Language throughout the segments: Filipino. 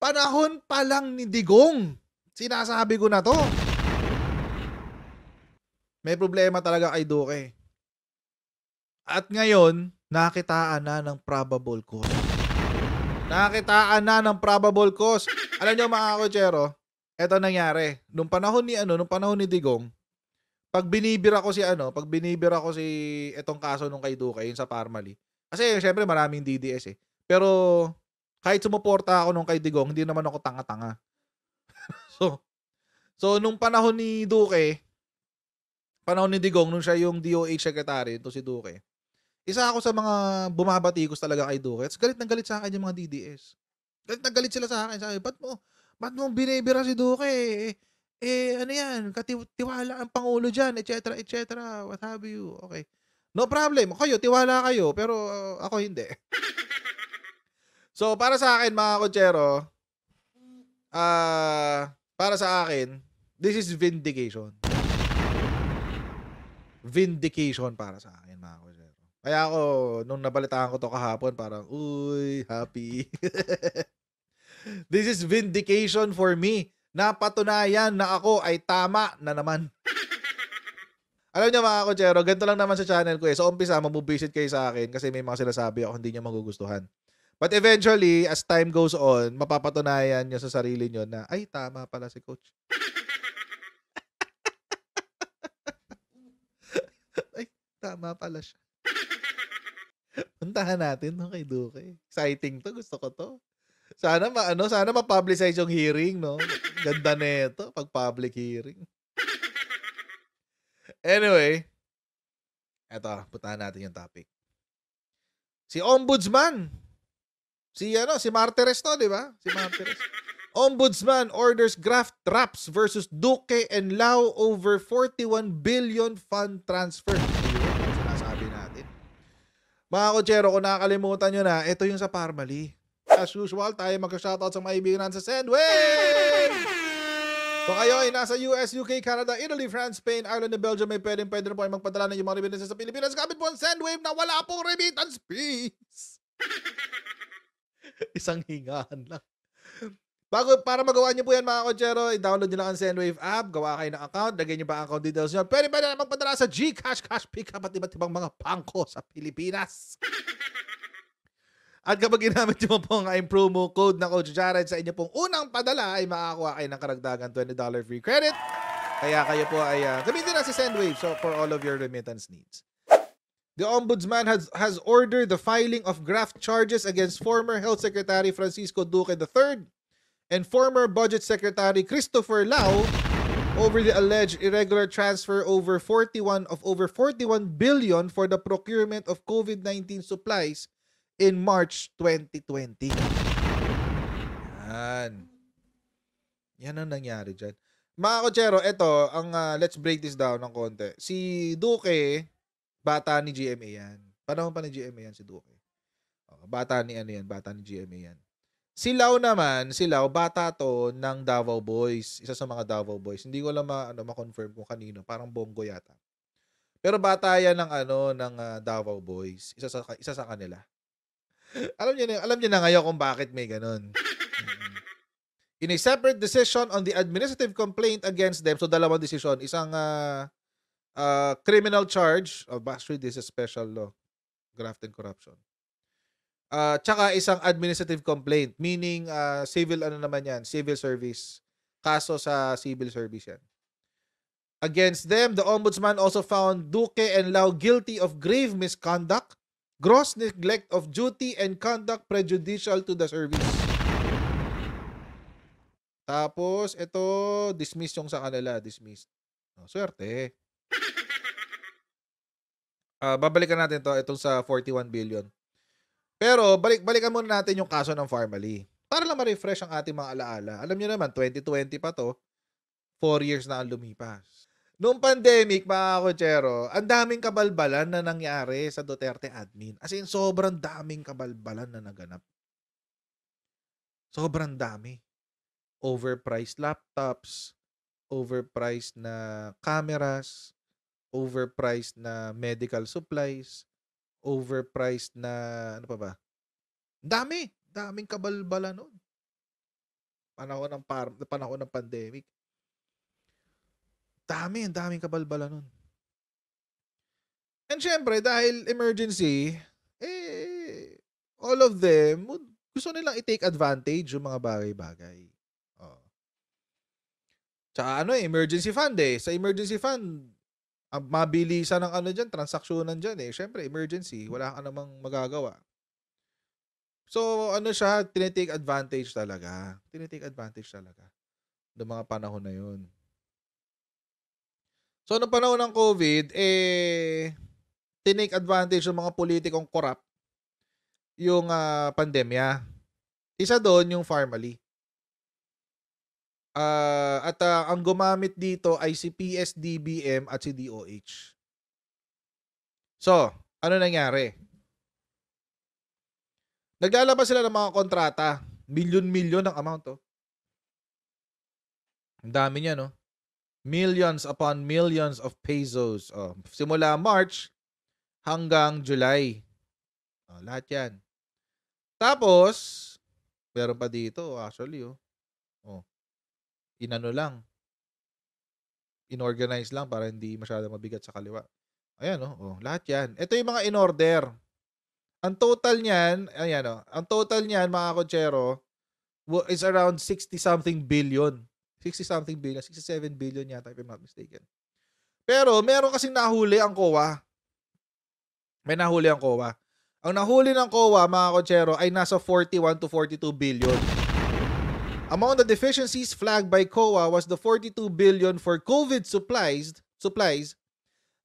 Panahon pa lang ni Digong. Sinasabi ko na 'to. May problema talaga kay Duque. At ngayon, nakitaan na ng probable cause. Nakitaan na ng probable cause. Alam niyo mga kotsero, eto nangyari. Nung panahon ni Digong, pag binibira ko si etong kaso nung kay Duque, yung sa Parmali. Kasi syempre maraming DDS eh. Pero kahit sumuporta ako nung kay Digong, hindi naman ako tanga-tanga. So, nung panahon ni Duque, panahon ni Digong, nung siya yung DOH secretary, ito si Duque. Isa ako sa mga bumabatikos talaga kay Duque. At galit na galit sa akin yung mga DDS. Galit na galit sila sa akin. Sabi, ba't mo binibira si Duque? Ano yan, tiwala ang Pangulo dyan, etc., etc., what have you. Okay. No problem. Kayo, tiwala kayo, pero ako hindi. So, para sa akin, mga kotsero, para sa akin, this is vindication. Vindication para sa akin, mga kotsero. Kaya ako, nung nabalitaan ko to kahapon, parang, uy, happy. This is vindication for me. Napatunayan na ako ay tama na naman. Alam niyo mga kotsero, ganito lang naman sa channel ko eh. Sa umpisa, mabubisit kayo sa akin kasi may mga sinasabi ako hindi niyo magugustuhan. But eventually, as time goes on, mapapatunayan niyo sa sarili niyo na, ay, tama pala si Coach. Ay, tama pala siya. Puntahan natin no kay Duque. Exciting to, gusto ko to. Sana ma-publicize yung hearing, no? Ganda nito pag public hearing. Anyway, eto, puntahan natin yung topic. Si Ombudsman. Si Martires to, di ba? Si Martires. Ombudsman orders graft traps versus Duque and Lau over 41 billion fund transfer. Ayun, ang sinasabi natin. Mga kotsero, kung nakakalimutan nyo na, ito yung sa Parmali. As usual, tayo mag-shoutout sa mga ibigan sa Sendwave! Kung kayo ay nasa US, UK, Canada, Italy, France, Spain, Ireland, and Belgium, may pwede na po ay magpadala ng yung mga remittances sa Pilipinas. Gamit po ang Sendwave na wala pong remittance fees. Isang hingahan lang. Para magawa niyo po yan mga kotsero, i-download nyo lang ang Sendwave app, gawa kayo ng account, lagay nyo pa ang account details nyo. Pwede na magpadala sa GCash, Cash Pickup at iba't ibang mga pangko sa Pilipinas. At kapag ginamit nyo po ang promo code na Coach Jared sa inyo pong unang padala ay makakuha kayo ng karagdagan $20 free credit. Kaya kayo po ay gamitin na si Sendwave for all of your remittance needs. The Ombudsman has ordered the filing of graft charges against former Health Secretary Francisco Duque III and former Budget Secretary Christopher Lau over the alleged irregular transfer over 41 billion for the procurement of COVID-19 supplies in March 2020. Yan ang nangyari dyan. Mga kotsero, ito, let's break this down ng konti. Si Duque, bata ni GMA yan. Panahon pa ni GMA yan si Duque. Bata ni GMA yan. Si Lau naman, bata to ng Davao Boys. Isa sa mga Davao Boys. Hindi ko lang ma-confirm kung kanino. Parang Bongo yata. Pero bata yan ng Davao Boys. Isa sa kanila. Alam niyo na ngayon kung bakit may ganun. In a separate decision on the administrative complaint against them, so dalawang desisyon, isang criminal charge, actually this is special law, graft and corruption. Tsaka isang administrative complaint, meaning civil civil service. Kaso sa civil service yan. Against them, the Ombudsman also found Duque and Lau guilty of grave misconduct, gross neglect of duty, and conduct prejudicial to the service. Tapos, ito, dismiss yung sa kanila. Dismissed. Swerte. Babalikan natin to itong sa 41 billion. Pero, balikan muna natin yung kaso ng Parmali. Para lang ma-refresh ang ating mga alaala. Alam niyo naman, 2020 pa to. 4 years na ang lumipas. Noong pandemic, mga kotsero, ang daming kabalbalan na nangyari sa Duterte admin. As in, sobrang daming kabalbalan na naganap. Sobrang dami. Overpriced laptops, overpriced na cameras, overpriced na medical supplies, overpriced na, ano pa ba? Daming kabalbalan nun. panahon ng pandemic. Ang daming kabalbalan nun. And syempre, dahil emergency, all of them, gusto nilang i-take advantage yung mga bagay-bagay. Oh. Tsaka emergency fund Sa emergency fund, ang mabilisan ng transaksyonan dyan Syempre, emergency, wala ka namang magagawa. So, siya, tinitake advantage talaga. Ng mga panahon na yun. So, noong panahon ng COVID, tinake advantage ng mga politikong corrupt yung pandemya. Isa doon yung Farmally. Ang gumamit dito ay si PSDBM at si DOH. So, ano nangyari? Naglalabas sila ng mga kontrata. Milyon-milyon ang amount. Ang dami niya, no? Millions upon millions of pesos. Simula March hanggang July. Lahat yan. Tapos, meron pa dito, actually, inano lang. Inorganize lang para hindi masyado mabigat sa kaliwa. Ayan, lahat yan. Ito yung mga in-order. Ang total niyan, ang total niyan, mga kotsero, is around 60-something billion. 60-something billion, 67 billion yata, if I'm not mistaken. Pero, meron kasing nahuli ang COA. May nahuli ang COA. Ang nahuli ng COA, mga kotsero, ay nasa 41 to 42 billion. Among the deficiencies flagged by COA was the 42 billion for COVID supplies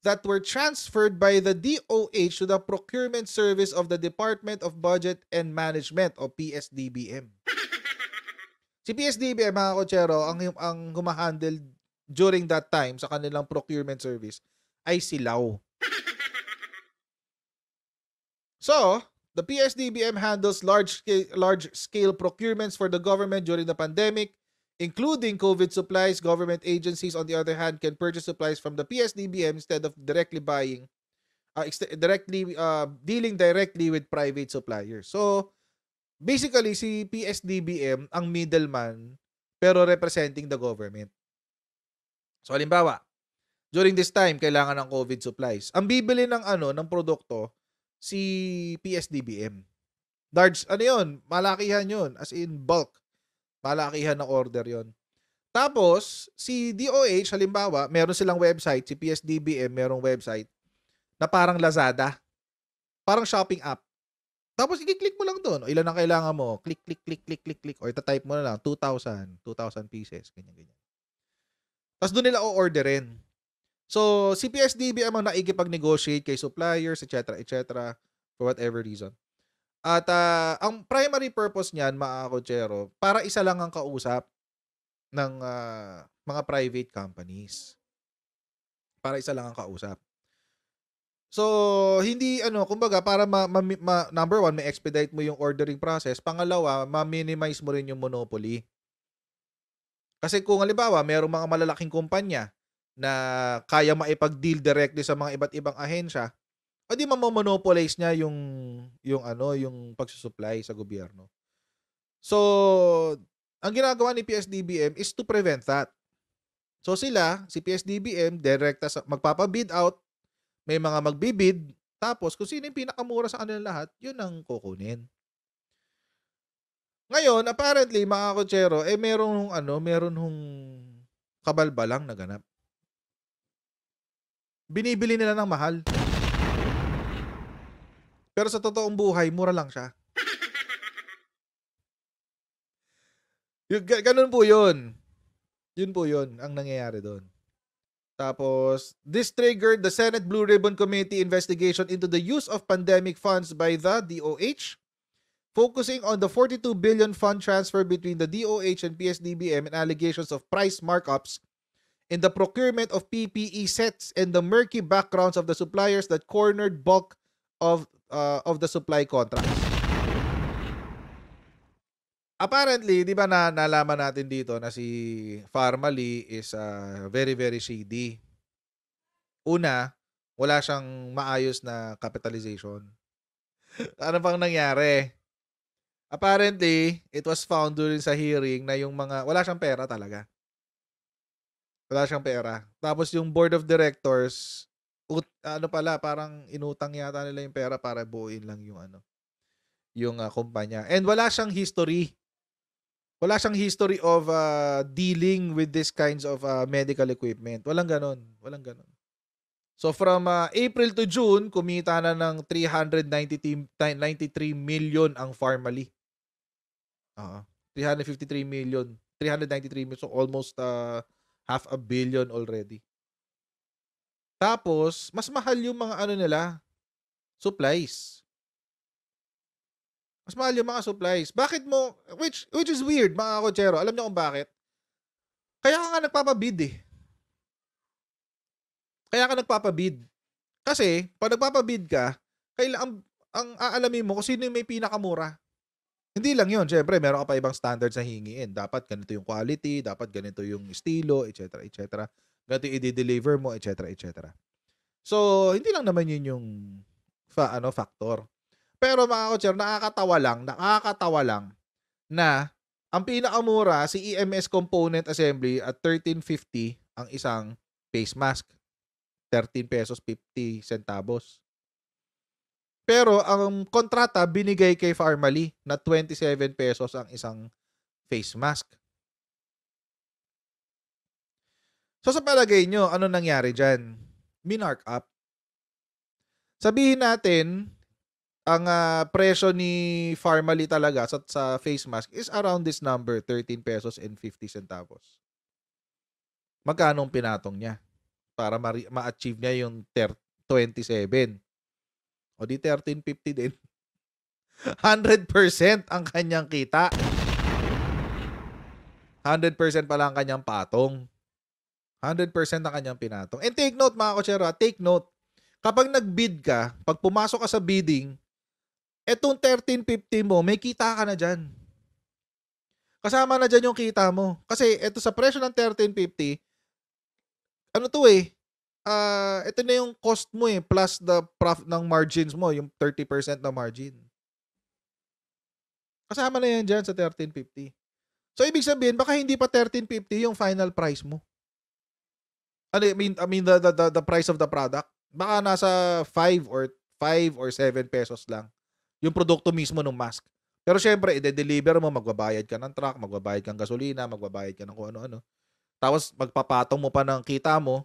that were transferred by the DOH to the Procurement Service of the Department of Budget and Management o PSDBM. Si PSDBM, mga kotsero, ang humahandle during that time sa kanilang procurement service ay Silao. So, the PSDBM handles large-scale procurements for the government during the pandemic, including COVID supplies. Government agencies, on the other hand, can purchase supplies from the PSDBM instead of dealing directly with private suppliers. So, basically, si PSDBM ang middleman pero representing the government. So, halimbawa, during this time, kailangan ng COVID supplies. Ang bibili ng produkto, si PSDBM. Large, yun, malakihan yun. As in bulk. Malakihan ng order yun. Tapos, si DOH, halimbawa, meron silang website, si PSDBM merong website na parang Lazada. Parang shopping app. Tapos, i-click mo lang doon. Ilan ang kailangan mo? Click. O itatype mo na lang, 2,000 pieces. Ganyan. Tapos, doon nila o-orderin. So, si PSDBM ang naikipag-negotiate kay suppliers, etc., for whatever reason. At ang primary purpose niyan, mga kotsero, para isa lang ang kausap ng mga private companies. Para isa lang ang kausap. So, hindi kumbaga para number one, may expedite mo yung ordering process. Pangalawa, ma-minimize mo rin yung monopoly. Kasi kung halimbawa, merong mga malalaking kumpanya na kaya maipag-deal directly sa mga iba't ibang ahensya, o di mamomonopolize niya yung pagsusupply sa gobyerno. So, ang ginagawa ni PSDBM is to prevent that. So si PSDBM, magpapabid out, may mga magbibid, tapos kung sino yung pinakamura sa kanilang lahat, yun ang kukunin. Ngayon, apparently, mga kotsero, meron hong kabalbalang naganap. Binibili nila ng mahal. Pero sa totoong buhay, mura lang siya. Ganun po yun. Yun po yun ang nangyayari doon. Tapos, this triggered the Senate Blue Ribbon Committee investigation into the use of pandemic funds by the DOH, focusing on the 42 billion fund transfer between the DOH and PSDBM and allegations of price markups in the procurement of PPE sets and the murky backgrounds of the suppliers that cornered bulk of the supply contracts. Apparently, di ba nalaman natin dito na si Farmally is very, very shady. Una, wala siyang maayos na capitalization. Ano pang nangyari? Apparently, it was found during sa hearing na yung mga wala siyang pera talaga. Wala siyang pera. Tapos yung board of directors, ano pala, parang inutang yata nila yung pera para buuin lang yung ano, yung kumpanya. And wala siyang history. Wala siyang history of dealing with these kinds of medical equipment. Walang ganon. Walang ganon. So from April to June, kumita na ng 393 million ang Pharmally. Oo. 353 million. 393 million. So almost half a billion already. Tapos, mas mahal yung mga ano nila, supplies. Mas mahal yung mga supplies. Bakit mo, which is weird mga kotsero. Alam niyo kung bakit? Kaya ka nga nagpapabid eh. Kaya ka nagpapabid. Kasi, pag nagpapabid ka, kailangan, ang aalamin mo kung sino yung may pinakamura. Hindi lang yun. Siyempre, meron ka pa ibang standards na hingiin. Dapat ganito yung quality, dapat ganito yung estilo, etc. etc. Ganito yung i-deliver mo, etc. etc. So, hindi lang naman yun yung factor. Pero mga kotsero, nakakatawa lang na ang pinakamura si EMS component assembly at 13.50 ang isang face mask. 13 pesos 50 centavos. Pero ang kontrata binigay kay Pharmally na 27 pesos ang isang face mask. So sa palagay nyo, ano nangyari dyan? Minark up. Sabihin natin, ang presyo ni Pharmally talaga sa face mask is around this number, 13 pesos and 50 centavos. Magkano ang pinatong niya para ma-achieve niya yung 27? O di 13.50 din. 100% ang kanyang kita. 100% pala ang kanyang patong. 100% ang kanyang pinatong. And take note mga kotsero, take note. Kapag nag-bid ka, pag pumasok ka sa bidding, etong 13.50 mo, may kita ka na dyan. Kasama na dyan yung kita mo. Kasi eto sa presyo ng 13.50, ano to eh, ito na yung cost mo eh, plus the profit ng margins mo, yung 30% na margin. Kasama na yan dyan sa 13.50. So, ibig sabihin, baka hindi pa 13.50 yung final price mo. I mean the price of the product. Baka nasa 5 or 7 pesos lang yung produkto mismo ng mask. Pero syempre, i-deliver mo, magbabayad ka ng truck, magbabayad ka ng gasolina, magbabayad ka ng kung ano-ano. Tapos, magpapatong mo pa ng kita mo.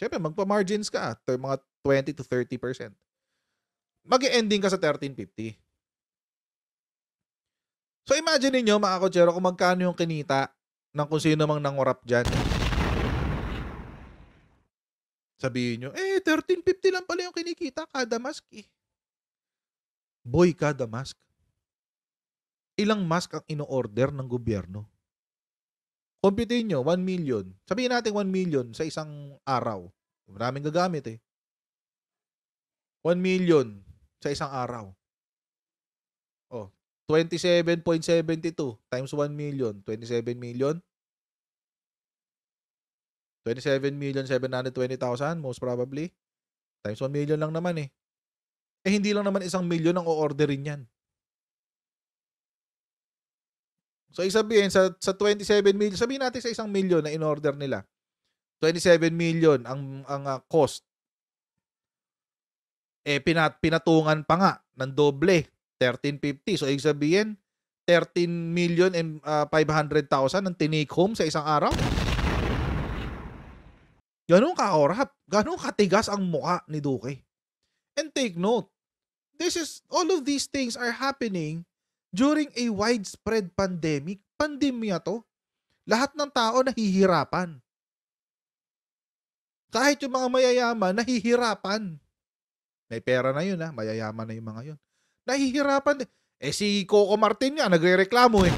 Syempre, magpa-margins ka, mga 20 to 30%. Mag-ending ka sa 13.50. So, imagine niyo mga kotsero, kung magkano yung kinita ng kung sino mang nangurap dyan. Sabihin nyo, 13.50 lang pala yung kinikita kada mask eh. Boy, kada mask. Ilang mask ang ino-order ng gobyerno? Computein nyo, 1 million. Sabihin natin 1 million sa isang araw. Maraming gagamit eh. 1 million sa isang araw. Oh, 27.72 times 1 million. 27 million. 27,720,000 most probably. Times 1 million lang naman eh. Hindi lang naman 1 million ang o-orderin yan. So, isabihin sa 27 million, sabihin natin sa 1 million na in-order nila. 27 million ang cost. Pinatungan pa nga ng doble, 13.50. So, isabihin, 13,500,000 ang tinake home sa isang araw. Ganun ka-orap. Ganun katigas ang mukha ni Duque. And take note, all of these things are happening during a widespread pandemic. Pandemya to. Lahat ng tao nahihirapan. Kahit yung mga mayayaman, nahihirapan. May pera na yun ha. Mayayaman na yung mga yun. Nahihirapan. Si Coco Martin nga, nagre-reklamo eh.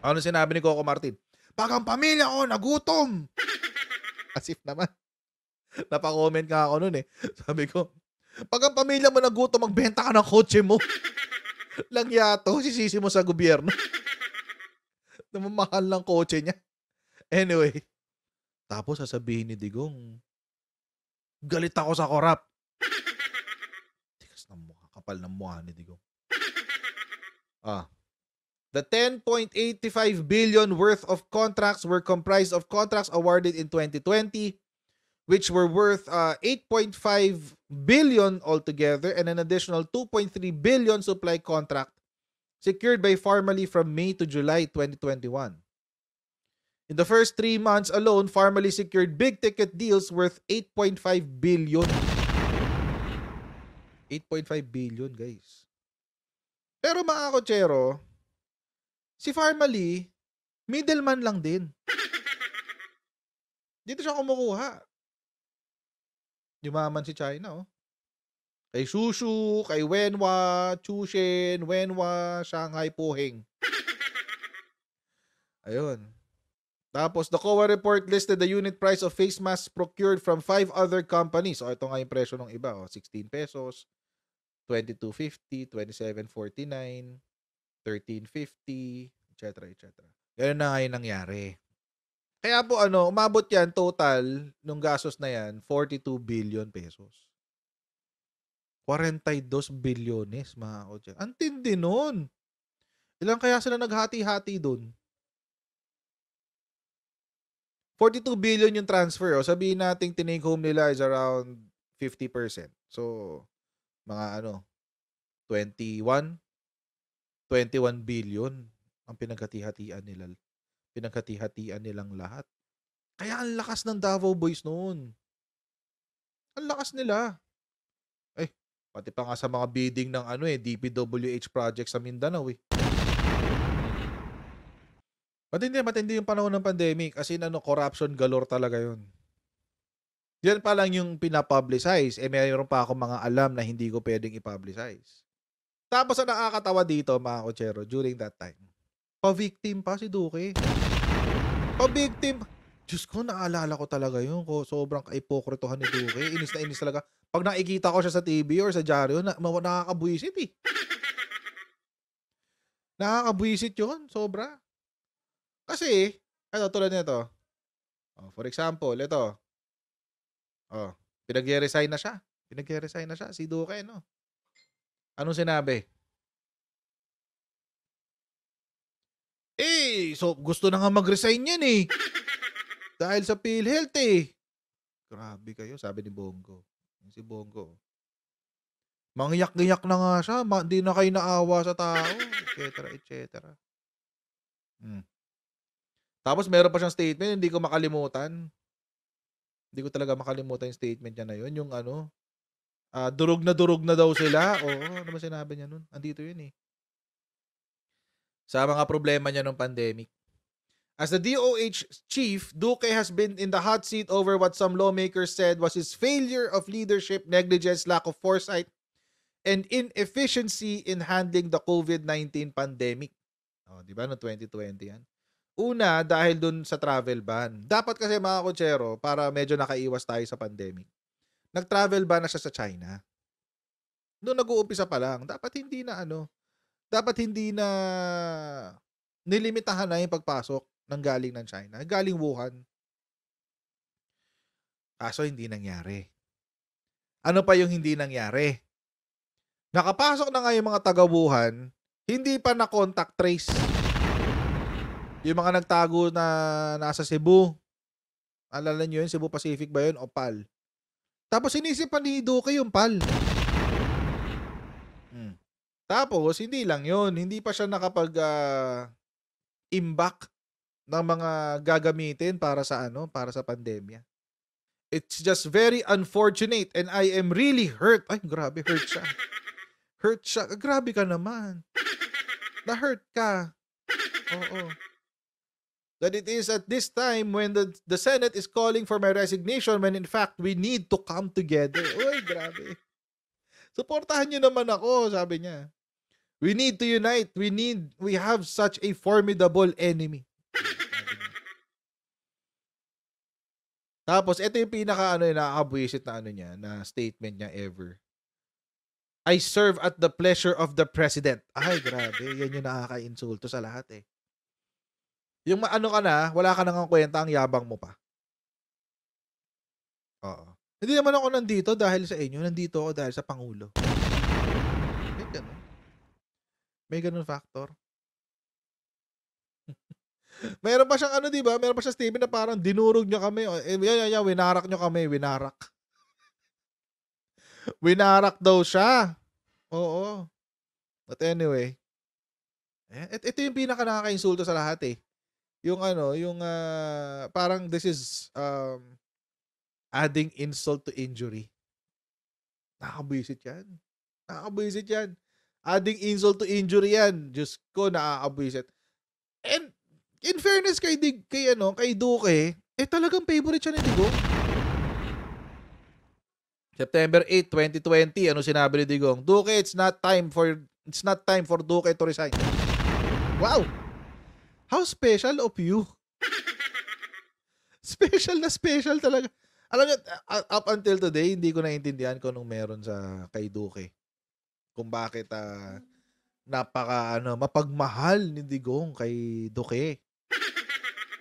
Ano sinabi ni Coco Martin? Pag ang pamilya ko nagutom. As if naman. Napakomment nga ako nun eh. Sabi ko, pag ang pamilya mo nagutom, magbenta ka ng kotse mo. Lang yato, sisisi mo sa gobyerno. Namamahal ng kotse niya. Anyway. Tapos sasabihin ni Digong, galit ako sa korap. Tigas ng mukha, kapal ng mukha ni Digong. Ah, the 10.85 billion worth of contracts were comprised of contracts awarded in 2020, which were worth 8.5 billion altogether, and an additional 2.3 billion supply contract secured by Pharmaly from May to July 2021. In the first 3 months alone, Pharmaly secured big ticket deals worth 8.5 billion. 8.5 billion, guys. Pero mga kotsero, si Pharmaly, middleman lang din. Dito siya kumukuha. Yumaman si China, oh. Kay Shushu, kay Wenhua, Chushen, Wenhua, Shanghai Puhing. Ayun. Tapos, the COA report listed the unit price of face masks procured from 5 other companies. O, ito nga yung presyo ng iba. O, 16 pesos, 22.50, 27.49, 13.50, etc. etc. Ganun na nga yung nangyari. Kaya po, umabot yan, total, nung gastos na yan, 42 billion pesos. 42 bilyones, mga kotse. Ang tindi nun. Ilan kaya sila naghati-hati dun? 42 billion yung transfer. O, sabihin natin tinake home nila is around 50%. So, mga 21 billion ang pinaghati-hatian nilang lahat. Kaya ang lakas ng Davao Boys noon. Ang lakas nila. Pati pa nga sa mga bidding ng DPWH project sa Mindanao eh. Matindi yung panahon ng pandemic. As in, corruption galore talaga yun. Yan pa lang yung pinapublicize. Mayroon pa ako mga alam na hindi ko pwedeng i-publicize. Tapos ang nakakatawa dito, mga kotsero, during that time, pa-victim pa si Duque. Pa-victim. Diyos ko, naalala ko talaga yun. Sobrang kaipokritohan ni Duque. Inis na inis talaga. Pag nakikita ko siya sa TV or sa dyaryo, nakakabwisit eh. Nakakabwisit yun. Sobra. Kasi, tulad nito. For example, ito. Pinag-resign na siya. Si Duque, no? Anong sinabi? So gusto na nga mag-resign yan eh. Dahil sa PhilHealth eh. Grabe kayo, sabi ni Bongo. Si Bongo. Mangyak-ngyak na nga siya. Di na kayo naawa sa tao. Etc. etc. Tapos meron pa siyang statement, hindi ko makalimutan. Hindi ko talaga makalimutan yung statement niya na yun. Yung durog na daw sila. Oo, ano ba sinabi niya nun? Andito yun eh. Sa mga problema niya nung pandemic. As the DOH chief, Duque has been in the hot seat over what some lawmakers said was his failure of leadership, negligence, lack of foresight, and inefficiency in handling the COVID-19 pandemic. Di ba? No 2020 yan. Una, dahil dun sa travel ban. Dapat kasi mga kotsero, para medyo nakaiwas tayo sa pandemic, nag-travel ban na siya sa China. Noong nag-uumpisa pa lang, dapat hindi na nilimitahan na yung pagpasok ng galing ng China. Galing Wuhan. Kaso hindi nangyari. Ano pa yung hindi nangyari? Nakapasok na nga yung mga taga-Wuhan, hindi pa na contact trace. Yung mga nagtago na nasa Cebu. Alala nyo yun? Cebu Pacific ba yun? O PAL? Tapos inisip pa ni Duque yung PAL. Tapos, hindi lang yun. Hindi pa siya nakapag-imbak ng mga gagamitin para sa pandemya. It's just very unfortunate and I am really hurt. Ay, grabe, hurt siya. Hurt siya. Grabe ka naman. Na-hurt ka. Oo. That it is at this time when the Senate is calling for my resignation when in fact we need to come together. Uy, grabe. Suportahan niyo naman ako, sabi niya. We need to unite. We have such a formidable enemy. Tapos, ito yung nakakabwisit na na statement niya ever. I serve at the pleasure of the president. Ay, grabe. Yan yung nakaka-insulto sa lahat eh. Yung wala ka nang kwenta, ang yabang mo pa. Oo. Hindi naman ako nandito dahil sa inyo. Nandito ako dahil sa Pangulo. May ganun factor. Meron pa siyang ano, 'di ba? Meron pa siyang statement na parang dinurog niyo kami, yan, winarak niyo kami, winarak. Winarak daw siya. Oo. But anyway, ito yung pinaka nakakainsulto sa lahat, eh. Yung ano, yung, parang this is, adding insult to injury. Nakakabwisit yan. Nakakabwisit yan. Adding insult to injury yan. Diyos ko, nakakabwisit. And in fairness kay Duque, talagang favorite siya ni Digong. September 8, 2020, ano sinabi ni Digong? Duque, it's not time for Duque to resign. Wow! How special of you. Special na special talaga. Alam niyo, up until today, hindi ko naintindihan kung anong meron sa kay Duque. Kung bakit mapagmahal ni Digong kay Duque.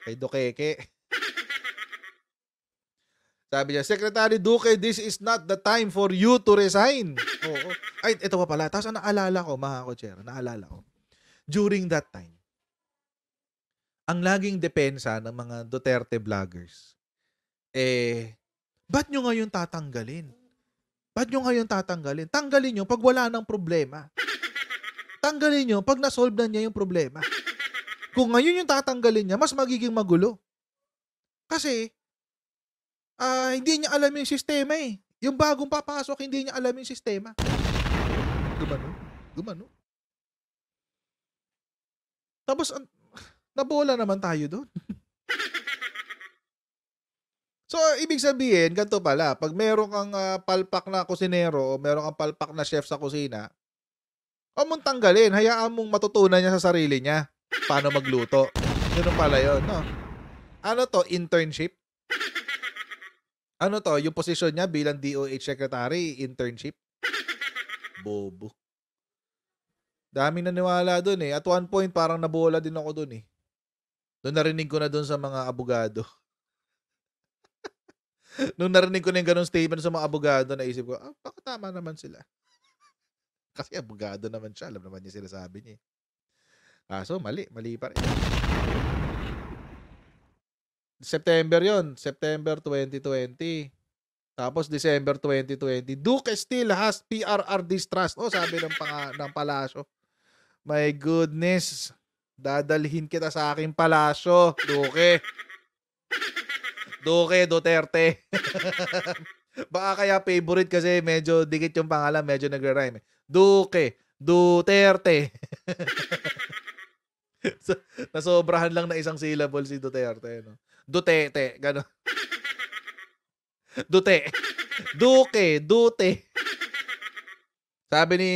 Kay Duqueke. Sabi niya, Secretary Duque, this is not the time for you to resign. Oo. Ay, ito pa pala. Tapos naalala ko, mga kotsero, during that time, ang laging depensa ng mga Duterte vloggers, ba't nyo ngayon tatanggalin? Ba't nyo ngayon tatanggalin? Tanggalin nyo pag wala ng problema. Tanggalin nyo pag nasolve na niya yung problema. Kung ngayon yung tatanggalin niya, mas magiging magulo. Kasi, hindi niya alam yung sistema eh. Yung bagong papasok, hindi niya alam yung sistema. Gumano. Tapos, nabola naman tayo doon. So, ibig sabihin, ganito pala, pag meron kang palpak na kusinero o meron kang palpak na chef sa kusina, huwag mong tanggalin, hayaan mong matutunan niya sa sarili niya paano magluto. Ganun pala yun, no? Ano to, internship? Ano to, yung posisyon niya bilang DOH Secretary, internship? Bobo. Daming naniwala dun eh. At one point, parang nabola din ako dun eh. Doon narinig ko na dun sa mga abogado. Nung narinig ko na yung ganung statement sa mga abogado, naisip ko, baka tama naman sila. Kasi abogado naman siya, alam naman niya sinasabi niya. So mali pa rin. September yon, September 2020. Tapos December 2020, Duque still has PRR distrust. Sabi ng palasyo. My goodness, dadalhin kita sa aking palasyo, Duque. Duque Duterte. Baka kaya favorite kasi medyo dikit yung pangalan, medyo nagre-rhyme. Duque Duterte. So, nasobrahan lang na isang syllable si Duterte, no? Duterte, gano'n. Dute. Sabi ni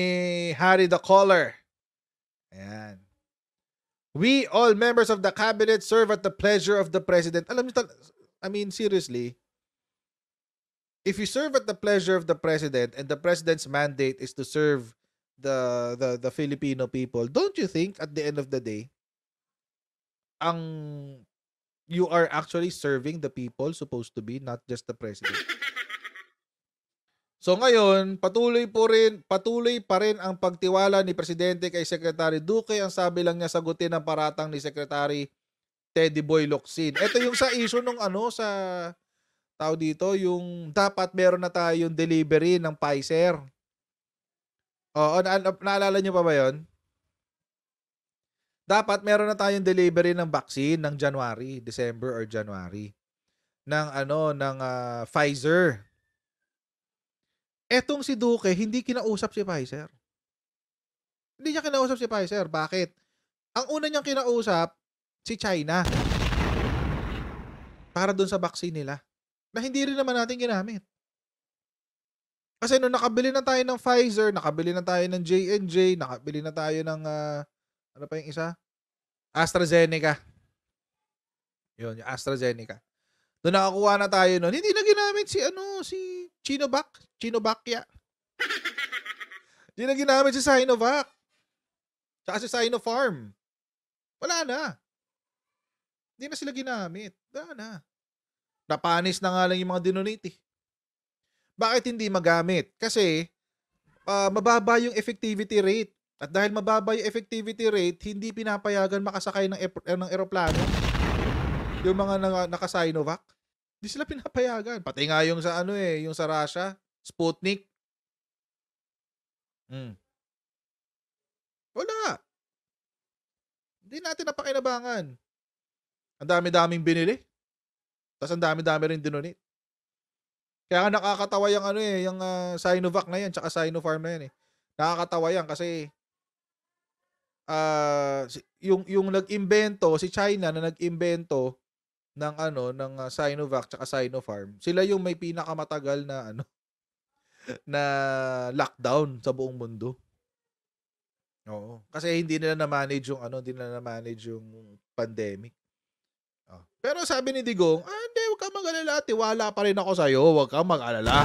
Harry the Caller. Ayan. We, all members of the cabinet, serve at the pleasure of the president. Alam niyo, seriously, if you serve at the pleasure of the president and the president's mandate is to serve the Filipino people, don't you think at the end of the day, you are actually serving the people supposed to be, not just the president? So ngayon, patuloy pa rin ang pagtiwala ni Presidente kay Secretary Duque. Ang sabi lang niya, sagutin ang paratang ni Secretary Teddy Boy Locsin. Ito yung sa issue nung sa tao dito, yung dapat meron na tayong delivery ng Pfizer. Oo, naalala niyo pa ba yon? Dapat meron na tayong delivery ng vaccine ng December or January. Ng Pfizer. Etong si Duque, hindi kinausap si Pfizer. Hindi niya kinausap si Pfizer. Bakit? Ang una niyang kinausap, si China. Para dun sa vaccine nila. Na hindi rin naman natin ginamit. Kasi nung nakabili na tayo ng Pfizer, nakabili na tayo ng J&J, nakabili na tayo ng, ano pa yung isa? AstraZeneca. Yun, yung AstraZeneca. Doon nakakuha na tayo nun. Hindi na ginamit si Sinovac. Sinobacya. Hindi na ginamit si Sinovac. Tsaka si Sinopharm. Wala na. Hindi na sila ginamit. Wala na. Napanis na nga lang yung mga dinonate eh. Bakit hindi magamit? Kasi mababa yung effectivity rate At dahil mababa yung effectivity rate, hindi pinapayagan makasakay ng eroplano yung mga naka-Sinovac. Hindi sila pinapayagan. Pati nga yung sa yung sa Russia, Sputnik. Hmm. Wala. Hindi natin napakinabangan. Ang dami-daming binili. Tas ang dami-dami rin dinonate. Kaya nga nakakatawa yung yung Sinovac na yan tsaka Sinopharm na yan eh. Nakakatawa yan kasi yung nag-imbento, si China na nag-imbento ng ng Sinovac tsaka Sinopharm, sila yung may pinakamatagal na na lockdown sa buong mundo. Oo, kasi hindi nila na-manage yung hindi nila na-manage yung pandemic. Oh. Pero sabi ni Digong, hindi, huwag kang mag-alala, tiwala pa rin ako sa'yo, huwag kang mag-alala.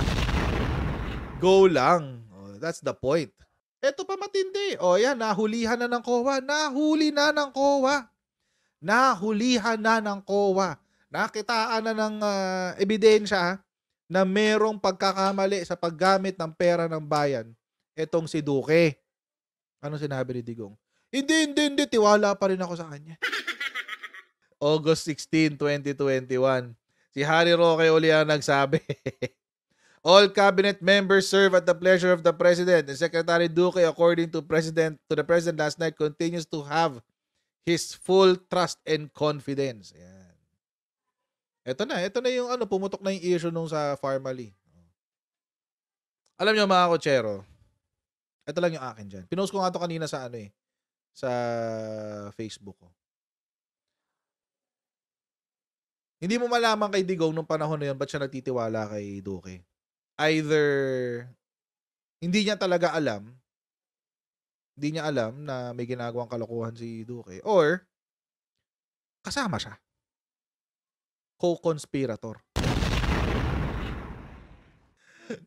Go lang. Oh, that's the point. Eto pa matindi. O yan, nahulihan na ng COA. Nahuli na ng COA. Nahulihan na ng COA. Nakitaan na ng ebidensya na merong pagkakamali sa paggamit ng pera ng bayan. Etong si Duque. Ano sinabi ni Digong? Hindi. Tiwala pa rin ako sa kanya. August 16, 2021. Si Harry Roque uli ang nagsabi. All cabinet members serve at the pleasure of the President. And Secretary Duque, according to the President last night, continues to have his full trust and confidence. Ayan. Ito na yung pumutok na yung issue nung sa Farmally. Alam niyo mga kotsero, ito lang yung akin dyan. Pinost ko nga ito kanina sa sa Facebook ko. Hindi mo malaman kay Digong nung panahon na yun ba't siya nagtitiwala kay Duque. Either hindi niya talaga alam, hindi niya alam na may ginagawang kalokohan si Duque, or kasama siya. Co-conspirator.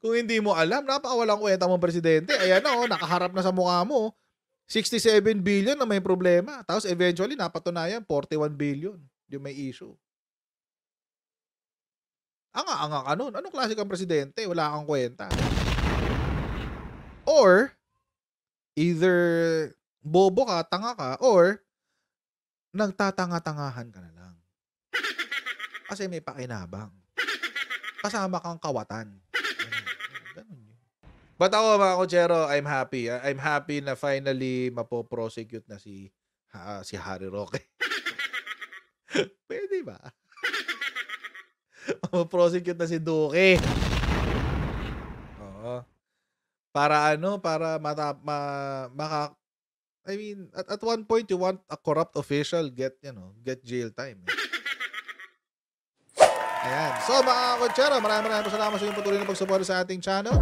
Kung hindi mo alam, napakawalang kwenta mong presidente. Ayan na, nakaharap na sa mukha mo. 67 billion na may problema. Tapos eventually, napatunayan, 41 billion yung may issue. Anga ka nun. Anong klase kang presidente? Wala kang kwenta. Or, either bobo ka, tanga ka, or nagtatanga-tangahan ka na lang. Kasi may pakinabang. Kasama kang kawatan. Ganun yun. But ako mga kotsero, I'm happy. I'm happy na finally mapoprosecute na si Harry Roque. Pwede ba? Mapoprosecute na si Duque. Oo. Para I mean, at one point you want a corrupt official get jail time. Ayan. So mga kotsero, maraming salamat sa inyong patuloy na pagsuporta sa ating channel.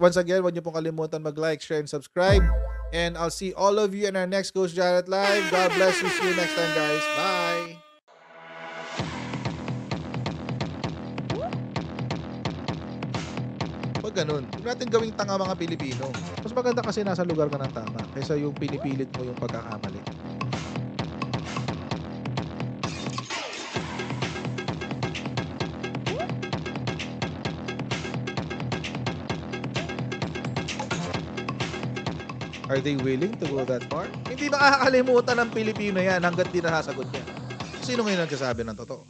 Once again, huwag niyo pong kalimutan mag-like, share, and subscribe. And I'll see all of you in our next Coach Jared Live. God bless you. See you next time, guys. Bye! Pag ganun, huwag natin gawing tanga mga Pilipino. Mas maganda kasi nasa lugar ka ng tama kaysa yung pinipilit mo yung pagkakamali. Are they willing to go that far? Hindi makakalimutan ng Pilipino yan hanggat di nasasagot niya. Sino ngayon nagsasabi ng totoo?